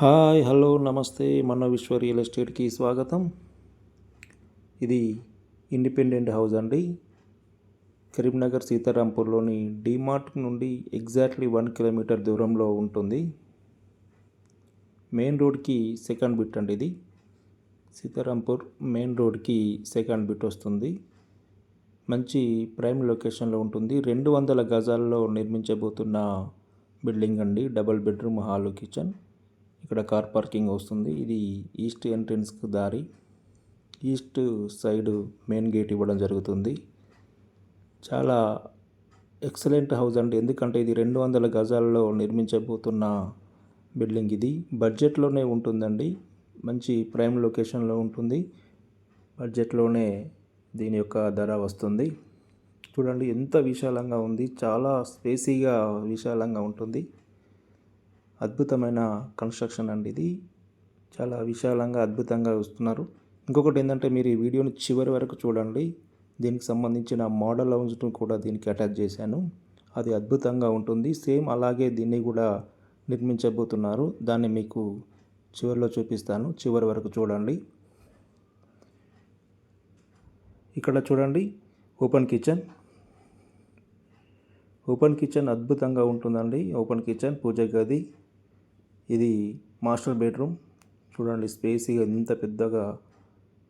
Hi hello నమస్తే మన విశ్వ రియల్ ఎస్టేట్కి స్వాగతం. ఇది ఇండిపెండెంట్ హౌస్ అండి. కరీంనగర్ సీతారాంపూర్లోని డిమార్ట్ నుండి ఎగ్జాక్ట్లీ 1 కిలోమీటర్ దూరంలో ఉంటుంది. మెయిన్ రోడ్కి సెకండ్ బిట్ అండి. ఇది సీతారాంపూర్ మెయిన్ రోడ్కి సెకండ్ బిట్ వస్తుంది. మంచి ప్రైమ్ లొకేషన్లో ఉంటుంది. 200 గజాల్లో నిర్మించబోతున్న బిల్డింగ్ అండి. Double bedroom hall kitchen. ఇక్కడ కార్ పార్కింగ్ వస్తుంది. ఇది ఈస్ట్ ఎంట్రన్స్కి దారి. ఈస్ట్ సైడ్ మెయిన్ గేట్ ఇవ్వడం జరుగుతుంది. చాలా ఎక్సలెంట్ హౌస్ అండి. ఎందుకంటే ఇది 200 గజాల్లో నిర్మించబోతున్న బిల్డింగ్. ఇది బడ్జెట్లోనే ఉంటుందండి. మంచి ప్రైమ్ లొకేషన్లో ఉంటుంది. బడ్జెట్లోనే దీని యొక్క ధర వస్తుంది. చూడండి ఎంత విశాలంగా ఉంది. చాలా స్పేసీగా విశాలంగా ఉంటుంది. అద్భుతమైన కన్స్ట్రక్షన్ అండి. ఇది చాలా విశాలంగా అద్భుతంగా వస్తున్నారు. ఇంకొకటి ఏంటంటే మీరు ఈ వీడియోని చివరి వరకు చూడండి. దీనికి సంబంధించిన మోడల్ హౌస్ను కూడా దీనికి అటాచ్ చేశాను. అది అద్భుతంగా ఉంటుంది. సేమ్ అలాగే దీన్ని కూడా నిర్మించబోతున్నారు. దాన్ని మీకు చివరిలో చూపిస్తాను. చివరి వరకు చూడండి. ఇక్కడ చూడండి ఓపెన్ కిచెన్. ఓపెన్ కిచెన్ అద్భుతంగా ఉంటుందండి. ఓపెన్ కిచెన్, పూజ గది. ఇది మాస్టర్ బెడ్రూమ్. చూడండి స్పేసీగా ఎంత పెద్దగా,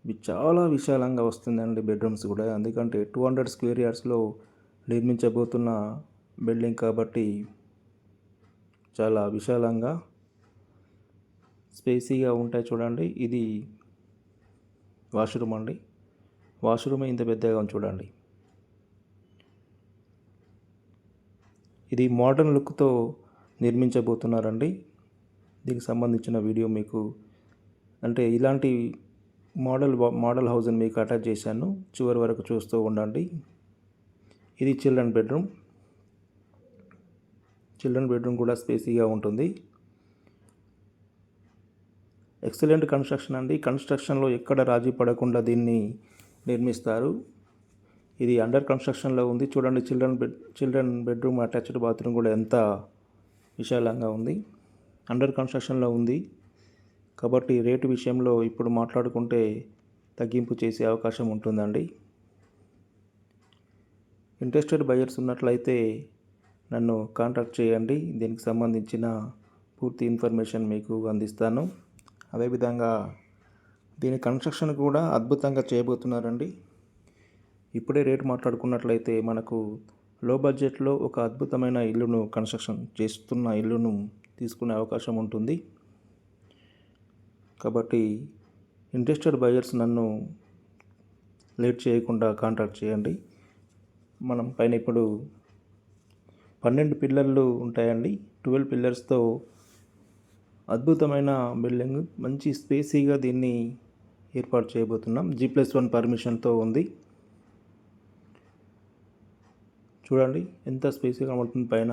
ఇది చాలా విశాలంగా వస్తుందండి. బెడ్రూమ్స్ కూడా ఎందుకంటే 200 స్క్వేర్ యార్డ్స్లో నిర్మించబోతున్న బిల్డింగ్ కాబట్టి చాలా విశాలంగా స్పేసీగా ఉంటాయి. చూడండి ఇది వాష్రూమ్ అండి. వాష్రూమ్ ఇంత పెద్దగా ఉంది చూడండి. ఇది మోడర్న్ లుక్తో నిర్మించబోతున్నారండి. దీనికి సంబంధించిన వీడియో మీకు అంటే ఇలాంటి మోడల్ హౌస్ని మీకు అటాచ్ చేశాను. చివరి వరకు చూస్తూ ఉండండి. ఇది చిల్డ్రన్ బెడ్రూమ్. చిల్డ్రన్ బెడ్రూమ్ కూడా స్పేసీగా ఉంటుంది. ఎక్సలెంట్ కన్స్ట్రక్షన్ అండి. కన్స్ట్రక్షన్లో ఎక్కడ రాజీ పడకుండా దీన్ని నిర్మిస్తారు. ఇది అండర్ కన్స్ట్రక్షన్లో ఉంది. చూడండి చిల్డ్రన్ బెడ్రూమ్ అటాచ్డ్ బాత్రూమ్ కూడా ఎంత విశాలంగా ఉంది. అండర్ కన్స్ట్రక్షన్లో ఉంది కాబట్టి రేటు విషయంలో ఇప్పుడు మాట్లాడుకుంటే తగ్గింపు చేసే అవకాశం ఉంటుందండి. ఇంట్రెస్టెడ్ బయర్స్ ఉన్నట్లయితే నన్ను కాంటాక్ట్ చేయండి. దీనికి సంబంధించిన పూర్తి ఇన్ఫర్మేషన్ మీకు అందిస్తాను. అదేవిధంగా దీని కన్స్ట్రక్షన్ కూడా అద్భుతంగా చేయబోతున్నారండి. ఇప్పుడే రేటు మాట్లాడుకున్నట్లయితే మనకు లో బడ్జెట్లో ఒక అద్భుతమైన ఇల్లును కన్స్ట్రక్షన్ చేస్తున్న ఇల్లును తీసుకునే అవకాశం ఉంటుంది. కాబట్టి ఇంట్రెస్టెడ్ బయర్స్ నన్ను లేట్ చేయకుండా కాంటాక్ట్ చేయండి. మనం పైన ఇప్పుడు 12 పిల్లర్లు ఉంటాయండి. 12 పిల్లర్స్తో అద్భుతమైన బిల్డింగ్, మంచి స్పేసీగా దీన్ని ఏర్పాటు చేయబోతున్నాం. G+1 పర్మిషన్తో ఉంది. చూడండి ఎంత స్పేసీగా ఉంటుంది. పైన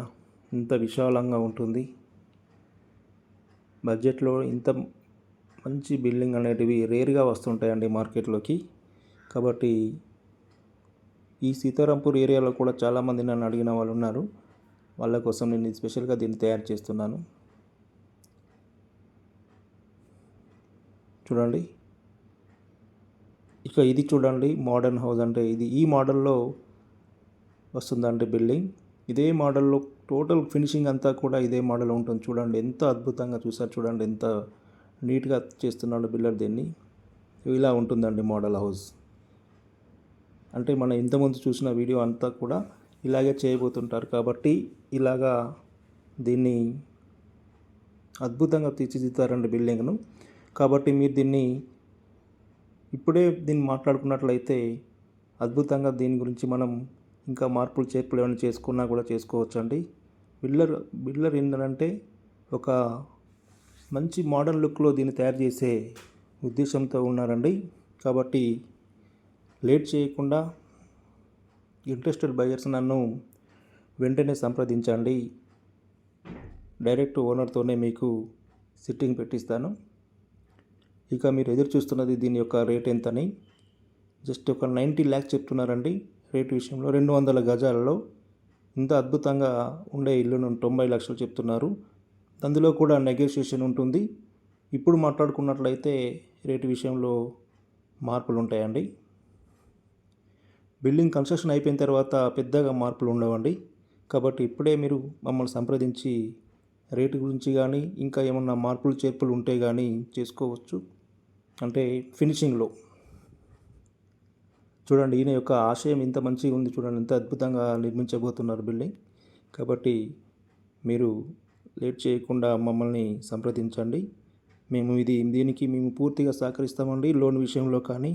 ఎంత విశాలంగా ఉంటుంది. బడ్జెట్లో ఇంత మంచి బిల్డింగ్ అనేటివి రేర్గా వస్తుంటాయండి మార్కెట్లోకి. కాబట్టి ఈ సీతారాంపూర్ ఏరియాలో కూడా చాలామంది నన్ను అడిగిన వాళ్ళు ఉన్నారు. వాళ్ళ కోసం నేను స్పెషల్గా దీన్ని తయారు చేస్తున్నాను. చూడండి ఇక ఇది చూడండి మోడర్న్ హౌస్ అంటే ఇది ఈ మోడల్లో వస్తుందండి బిల్డింగ్. ఇదే మోడల్లో టోటల్ ఫినిషింగ్ అంతా కూడా ఇదే మోడల్ ఉంటుంది. చూడండి ఎంత అద్భుతంగా చూసారు. చూడండి ఎంత నీట్గా చేస్తున్నాడు బిల్డర్ దీన్ని. ఇలా ఉంటుందండి మోడల్ హౌస్. అంటే మనం ఇంతకుముందు చూసిన వీడియో అంతా కూడా ఇలాగే చేయబోతుంటారు కాబట్టి ఇలాగా దీన్ని అద్భుతంగా తీర్చిదిద్దారండి బిల్డింగ్ను. కాబట్టి మీరు ఇప్పుడే దీన్ని మాట్లాడుకున్నట్లయితే అద్భుతంగా దీని గురించి మనం ఇంకా మార్పులు చేర్పులు ఏమైనా చేసుకున్నా కూడా చేసుకోవచ్చు అండి. బిల్డర్ ఏంటంటే ఒక మంచి మోడర్న్ లుక్లో దీన్ని తయారు చేసే ఉద్దేశంతో ఉన్నారండి. కాబట్టి లేట్ చేయకుండా ఇంట్రెస్టెడ్ బయర్స్ నన్ను వెంటనే సంప్రదించండి. డైరెక్ట్ ఓనర్తోనే మీకు సిట్టింగ్ పెట్టిస్తాను. ఇక మీరు ఎదురు చూస్తున్నది దీని యొక్క రేట్ ఎంతని. జస్ట్ ఒక 90 lakhs చెప్తున్నారండి రేటు విషయంలో. 200 గజాలలో ఇంత అద్భుతంగా ఉండే ఇల్లును 90 లక్షలు చెప్తున్నారు. అందులో కూడా నెగోషియేషన్ ఉంటుంది. ఇప్పుడు మాట్లాడుకున్నట్లయితే రేటు విషయంలో మార్పులు ఉంటాయండి. బిల్డింగ్ కన్స్ట్రక్షన్ అయిపోయిన తర్వాత పెద్దగా మార్పులు ఉండవండి. కాబట్టి ఇప్పుడే మీరు మమ్మల్ని సంప్రదించి రేటు గురించి కానీ ఇంకా ఏమన్నా మార్పులు చేర్పులు ఉంటే కానీ చేసుకోవచ్చు. అంటే ఫినిషింగ్లో చూడండి, ఈయన యొక్క ఆశయం ఇంత మంచిగా ఉంది. చూడండి ఎంత అద్భుతంగా నిర్మించబోతున్నారు బిల్డింగ్. కాబట్టి మీరు లేట్ చేయకుండా మమ్మల్ని సంప్రదించండి. మేము దీనికి మేము పూర్తిగా సహకరిస్తామండి. లోన్ విషయంలో కానీ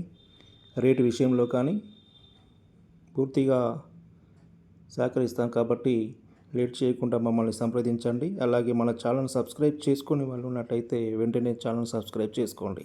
రేటు విషయంలో కానీ పూర్తిగా సహకరిస్తాం. కాబట్టి లేట్ చేయకుండా మమ్మల్ని సంప్రదించండి. అలాగే మన ఛానల్ సబ్స్క్రైబ్ చేసుకొని వాళ్ళు ఉన్నట్టయితే వెంటనే ఛానల్ సబ్స్క్రైబ్ చేసుకోండి.